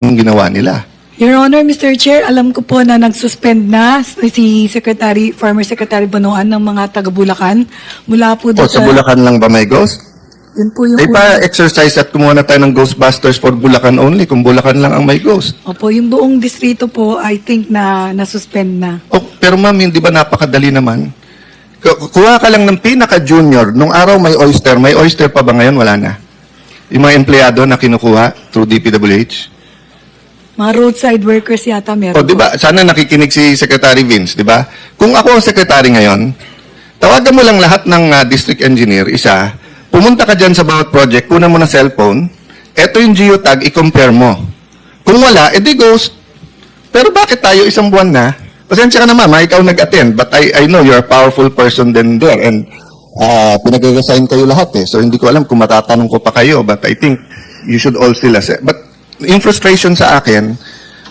ginawa nila. Your Honor, Mr. Chair, alam ko po na nag-suspend na si former Secretary Bonoan ng mga taga-Bulacan mula po O doon sa Bulacan lang ba may ghost? Yun po yung Ay pa-exercise at kumuha na tayo ng Ghostbusters for Bulacan only kung Bulacan lang ang may ghost. Opo, yung buong distrito po, I think na nasuspend na. Oh, pero ma'am, hindi ba napakadali naman? Kuha ka lang ng pinaka-junior. Nung araw may oyster pa ba ngayon? Wala na. Yung mga empleyado na kinukuha through DPWH. Mga roadside workers yata meron. O, di ba? Sana nakikinig si Secretary Vince, di ba? Kung ako ang secretary ngayon, tawagan mo lang lahat ng district engineer, isa, pumunta ka dyan sa bawat project, kunan mo na cellphone, eto yung geotag, i-compare mo. Kung wala, edi ghost. Pero bakit tayo isang buwan na? Pasensya ka na mama, ikaw nag-attend, but I know you're a powerful person then there, and pinag-resign kayo lahat eh. So hindi ko alam kung matatanong ko pa kayo, but I think you should all still assess. But yung frustration sa akin,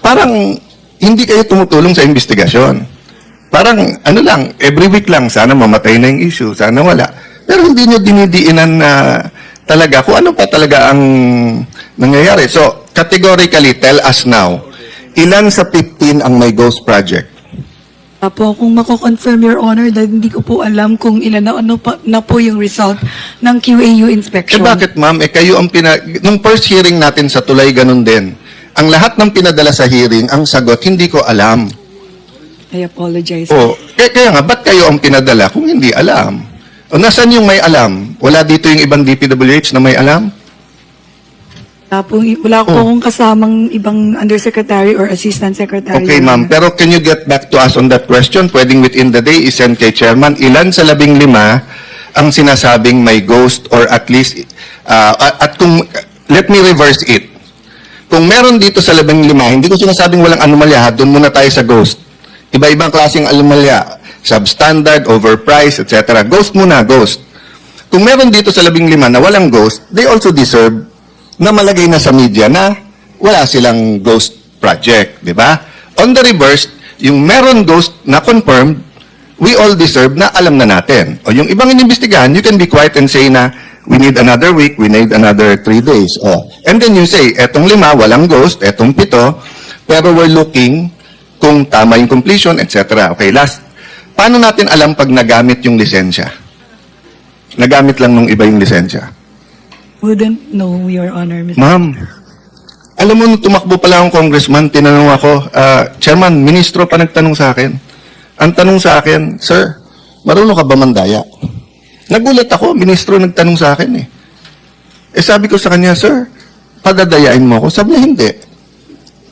parang hindi kayo tumutulong sa investigasyon. Parang, ano lang, every week lang, sana mamatay na yung issue, sana wala. Pero hindi nyo dinidiinan na talaga kung ano pa talaga ang nangyayari. So, categorically, tell us now, ilan sa 15 ang may ghost project? Apo, kung mako-confirm, Your Honor, dahil hindi ko po alam kung ilan na po yung result ng QAU inspection. Bakit ma'am? Kayo ang nung first hearing natin sa Tulay, ganun din. Ang lahat ng pinadala sa hearing, ang sagot, hindi ko alam. I apologize. Kaya nga, ba't kayo ang pinadala kung hindi alam? O nasan yung may alam? Wala dito yung ibang DPWH na may alam? Wala ko akong kasamang ibang undersecretary or assistant secretary. Okay, ma'am. Pero can you get back to us on that question? Pwedeng within the day, isend kay chairman. Ilan sa 15 ang sinasabing may ghost or at least, at kung, let me reverse it. Kung meron dito sa 15, hindi ko sinasabing walang anomalya, doon muna tayo sa ghost. Iba-ibang klaseng anomalya. Substandard, overpriced, etc. Ghost muna, ghost. Kung meron dito sa 15 na walang ghost, they also deserve na malagay na sa media na wala silang ghost project, di ba? On the reverse, yung meron ghost na confirmed, we all deserve na alam na natin. O yung ibang inimbestigahan, you can be quiet and say na we need another week, we need another 3 days. And then you say, etong 5, walang ghost, etong 7, pero we're looking kung tama yung completion, etc. Okay, last. Paano natin alam pag nagamit yung lisensya? Nagamit lang nung iba yung lisensya. Wouldn't know, Your Honor, Mr. Ma'am, alam mo, nung tumakbo pala akong congressman, tinanong ako, Chairman, ministro pa nagtanong sa akin. Ang tanong sa akin, Sir, marunong ka ba mandaya? Nagulat ako, ministro nagtanong sa akin eh. Sabi ko sa kanya, Sir, padadayain mo ako. Sabi niya, hindi.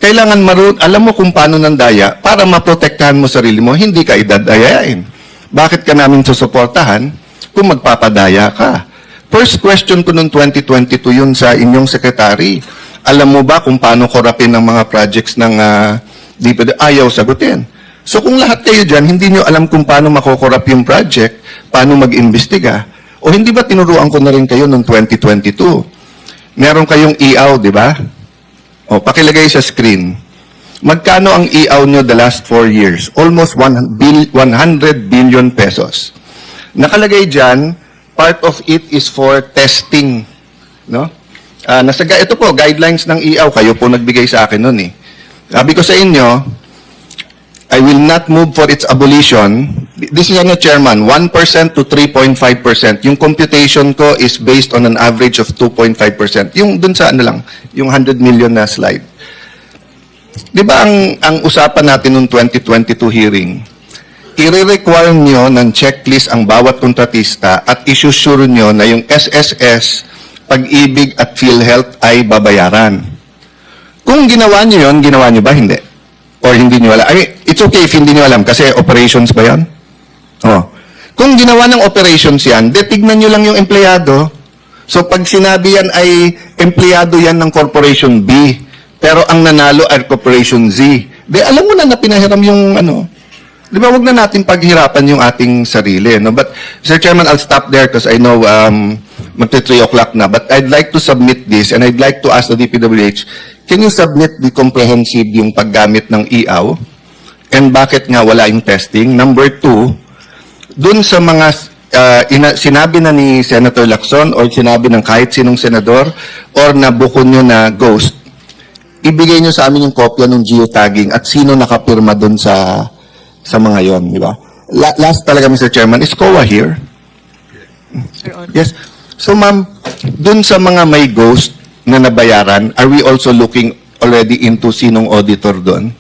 Kailangan alam mo kung paano nandaya para maprotektahan mo sarili mo, hindi ka idadayain. Bakit ka namin susuportahan kung magpapadaya ka? First question ko noong 2022 yun sa inyong secretary. Alam mo ba kung paano korapin ng mga projects ng DPWH? Ayaw sagutin. So kung lahat kayo dyan, hindi nyo alam kung paano makokorap yung project, paano mag-imbestiga, o hindi ba tinuruan ko na rin kayo noong 2022? Meron kayong EAW, di ba? O, pakilagay sa screen. Magkano ang EAW nyo the last 4 years? Almost 100 billion pesos. Nakalagay dyan, part of it is for testing. No? Ito po, guidelines ng EAW. Kayo po nagbigay sa akin nun eh. Sabi ko sa inyo, I will not move for its abolition. This is Chairman, 1% to 3.5%. Yung computation ko is based on an average of 2.5%. Yung dun sa yung 100 million na slide. Di ba ang usapan natin noong 2022 hearing, i-require nyo ng checklist ang bawat kontratista at isusure nyo na yung SSS, Pag-ibig at PhilHealth ay babayaran. Kung ginawa nyo yun, ginawa nyo ba? Hindi. Or hindi nyo alam. It's okay if hindi nyo alam kasi operations ba yan? Kung ginawa ng operations yan, tignan nyo lang yung empleyado. So pag sinabi yan ay empleyado yan ng Corporation B, pero ang nanalo ay Corporation Z, alam mo na pinahiram yung Di ba, wag na natin paghirapan yung ating sarili, no? But, Mr. Chairman, I'll stop there because I know magti 3 o'clock na. But I'd like to submit this and I'd like to ask the DPWH, can you submit the comprehensive yung paggamit ng EAW? And bakit nga wala yung testing? Number 2, dun sa mga sinabi na ni Senator Lacson or sinabi ng kahit sinong senador or nabukon nyo na ghost, ibigay nyo sa amin yung kopya ng geotagging at sino nakapirma doon sa mga yon, di ba? Last talaga, Mr. Chairman, is COA here? Yes. So, ma'am, doon sa mga may ghost na nabayaran, are we also looking already into sinong auditor doon?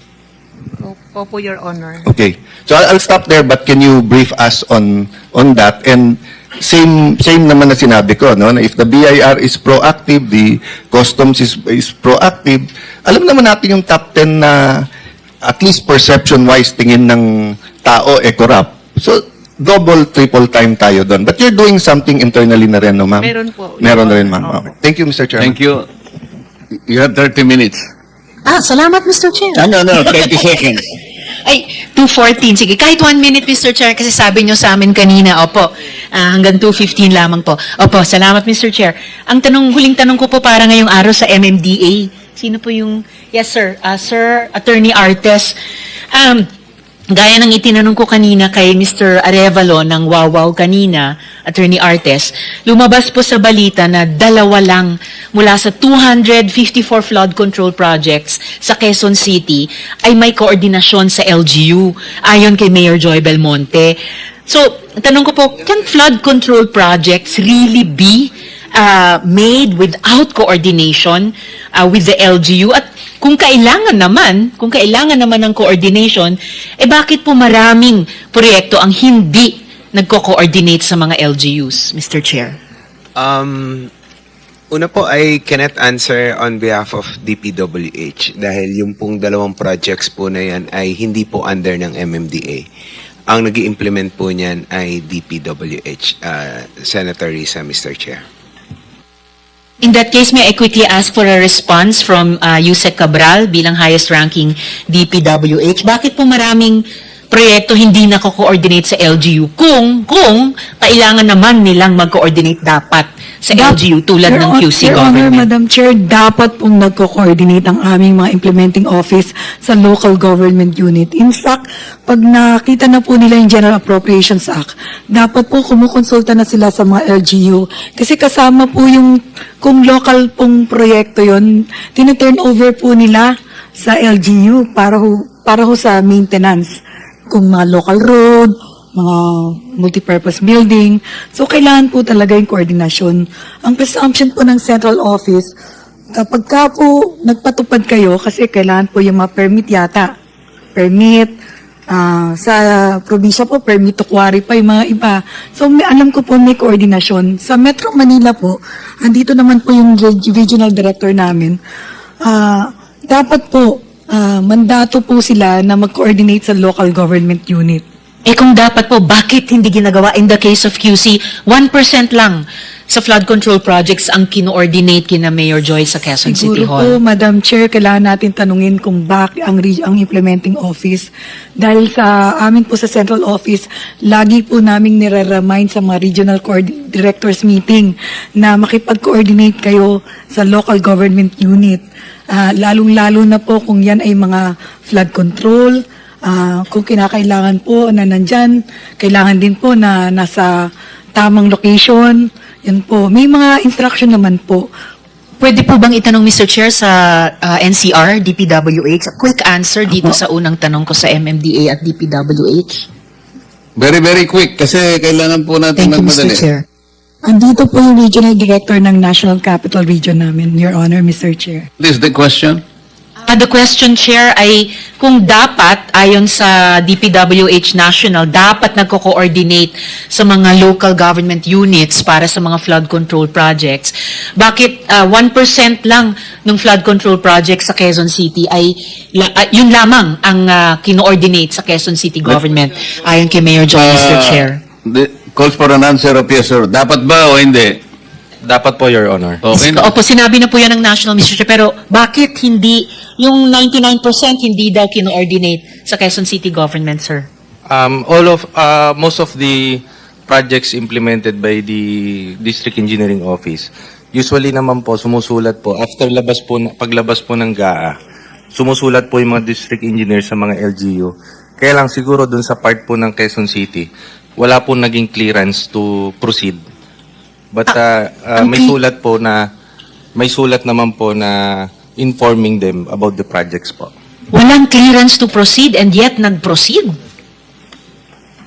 Opo, Your Honor. Okay. So, I'll stop there, but can you brief us on that? And same naman na sinabi ko, no? Na if the BIR is proactive, the customs is proactive, alam naman natin yung top 10 na at least perception-wise tingin ng tao corrupt. So, double, triple time tayo doon. But you're doing something internally na rin, no, ma'am? Meron po. Meron na rin, ma'am. Opo. Okay. Thank you, Mr. Chairman. Thank you. You have 30 minutes. Salamat, Mr. Chair. No, 30 seconds. Ay, 2:14. Sige, kahit 1 minute, Mr. Chair, kasi sabi nyo sa amin kanina, opo, hanggang 2:15 lamang po. Opo, salamat, Mr. Chair. Ang huling tanong ko po para ngayong araw sa MMDA. Sino po yung, yes, sir, Sir Attorney Artes. Gaya ng itinanong ko kanina kay Mr. Arevalo ng Wawaw kanina, Attorney Artes, lumabas po sa balita na 2 lang mula sa 254 flood control projects sa Quezon City ay may koordinasyon sa LGU, ayon kay Mayor Joy Belmonte. So, tanong ko po, can flood control projects really be made without coordination with the LGU? At kung kailangan naman ng coordination, bakit po maraming proyekto ang hindi nagko-coordinate sa mga LGUs, Mr. Chair? Una po, I cannot answer on behalf of DPWH dahil yung pong 2 projects po na yan ay hindi po under ng MMDA. Ang nag-i-implement po niyan ay DPWH, Senator Risa, Mr. Chair. In that case, may I quickly ask for a response from Yusek Cabral bilang highest-ranking DPWH. Bakit po maraming proyekto hindi nako-coordinate sa LGU kung kailangan naman nilang mag-coordinate dapat sa LGU tulad ng QC Your Honor, government? Madam Chair, dapat pong nagko-coordinate ang aming mga implementing office sa local government unit. In fact, pag nakita na po nila yung General Appropriations Act, dapat po kumukonsulta na sila sa mga LGU. Kasi kasama po yung, kung local pong proyekto yon, tina-turn over po nila sa LGU para ho sa maintenance. Kung mga local road, mga multipurpose building. So, kailangan po talaga yung koordinasyon. Ang presumption po ng central office, kapag ka po nagpatupad kayo, kasi kailangan po yung mga permit yata. Permit, sa probinsya po, permit to quarry pa yung mga iba. So, alam ko po may koordinasyon. Sa Metro Manila po, andito naman po yung regional director namin. Dapat po, mandato po sila na mag-coordinate sa local government unit. Kung dapat po, bakit hindi ginagawa? In the case of QC, 1% lang sa flood control projects ang kino-ordinate kina Mayor Joy sa Quezon City Siguro po, Hall. Madam Chair, kailangan natin tanungin kung bakit ang implementing office. Dahil sa amin po sa central office, lagi po naming nire-remind sa mga regional directors meeting na makipag-coordinate kayo sa local government unit. Lalong-lalo na po kung yan ay mga flood control, kung kinakailangan po na nandyan, kailangan din po na nasa tamang location. Yan po. May mga instruction naman po. Pwede po bang itanong, Mr. Chair, sa NCR, DPWH? A quick answer dito sa unang tanong ko sa MMDA at DPWH. Very, very quick kasi kailangan po natin Thank you, Mr. magmadali. Chair. Andito po yung regional director ng National Capital Region namin, Your Honor, Mr. Chair. This is the question. The question, Chair, ay kung dapat, ayon sa DPWH National, dapat nagko-coordinate sa mga local government units para sa mga flood control projects. Bakit 1% lang ng flood control projects sa Quezon City ay yun lamang ang kino-ordinate sa Quezon City government, ayon kay Mayor Joy, Mr. Chair? Calls for an answer of yes or dapat ba o hindi? Dapat po, Your Honor. Okay. Opo, sinabi na po yan ng National, Mr. Chair, pero bakit hindi, yung 99% hindi daw kino-ordinate sa Quezon City government, sir? Most of the projects implemented by the District Engineering Office, usually naman po, sumusulat po, paglabas po ng GAA, sumusulat po yung mga district engineers sa mga LGU. Kaya lang siguro dun sa part po ng Quezon City, wala po naging clearance to proceed. But may sulat naman po na informing them about the projects po. Walang clearance to proceed and yet nag-proceed.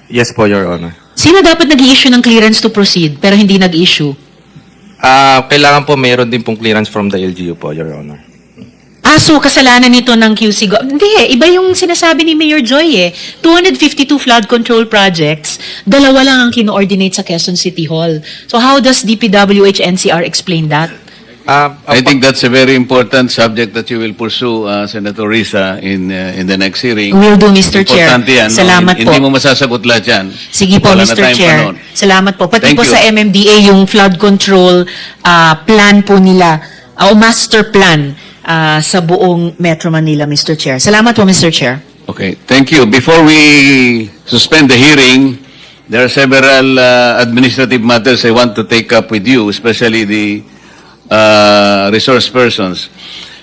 Yes po, Your Honor. Sino dapat nag-i-issue ng clearance to proceed pero hindi nag-issue? Kailangan po mayroon din pong clearance from the LGU po, Your Honor. So kasalanan nito ng QC Hindi, iba yung sinasabi ni Mayor Joy eh. 252 flood control projects, dalawa lang ang kino-ordinate sa Quezon City Hall. So how does DPWH NCR explain that? I think that's a very important subject that you will pursue, Senator Risa, in the next hearing. Will do, Mr. Chair. Importante yan. Salamat po. Hindi mo masasagot lahat yan. Sige po, Wala na Mr. tayong Chair. panahon. Salamat po. Pati Thank po you. sa MMDA, yung flood control plan po nila, o master plan sa buong Metro Manila, Mr. Chair. Salamat po, Mr. Chair. Okay, thank you. Before we suspend the hearing, there are several administrative matters I want to take up with you, especially the resource persons.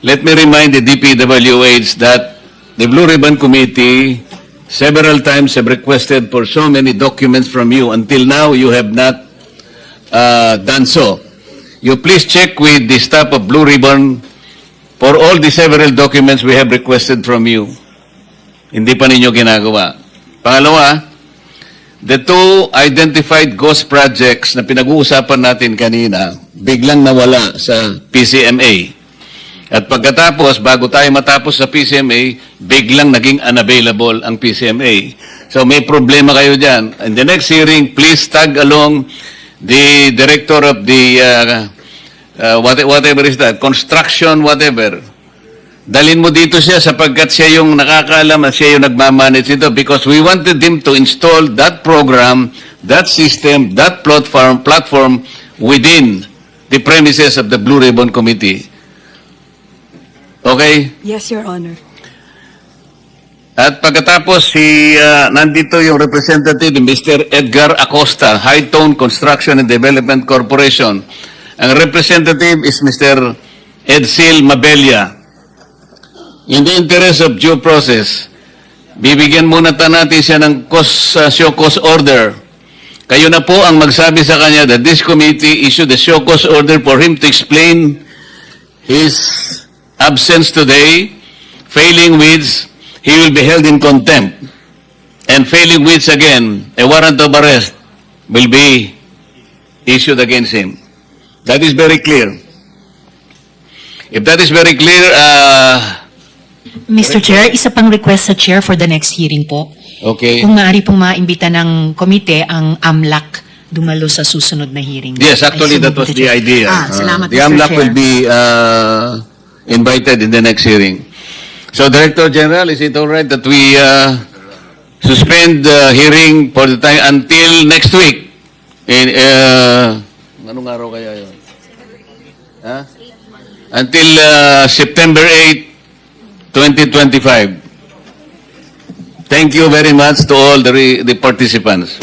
Let me remind the DPWH that the Blue Ribbon Committee several times have requested for so many documents from you. Until now, you have not done so. You please check with the staff of Blue Ribbon for all the several documents we have requested from you. Hindi pa ninyo ginagawa. Pangalawa, the two identified ghost projects na pinag-uusapan natin kanina, biglang nawala sa PCMA. At pagkatapos, bago tayo matapos sa PCMA, biglang naging unavailable ang PCMA. So may problema kayo dyan. In the next hearing, please tag along the director of the whatever is that, construction, whatever. Dalhin mo dito siya sapagkat siya yung nakakaalam at siya yung nagmamanage ito because we wanted him to install that program, that system, that platform within the premises of the Blue Ribbon Committee. Okay? Yes, Your Honor. At pagkatapos, nandito yung representative, Mr. Edgar Acosta, High Tone Construction and Development Corporation. Ang representative is Mr. Edsil Mabella. In the interest of due process, bibigyan muna natin siya ng show cause order. Kayo na po ang magsabi sa kanya that this committee issued a show cause order for him to explain his absence today, failing which he will be held in contempt, and failing which again, a warrant of arrest will be issued against him. That is very clear. If that is very clear, Mr. Chair, isa pang request sa Chair for the next hearing po. okay. Kung maaari pong maimbita ng komite ang AMLAC dumalo sa susunod na hearing. Yes, actually, Ay, that was Mr. the Chair. idea. Salamat, The Mr. AMLAC Chair. will be invited in the next hearing. So, Director General, is it all right that we suspend the hearing for the time until next week? Anong araw kaya yun? Ha? Until September 8, 2025. Thank you very much to all the participants.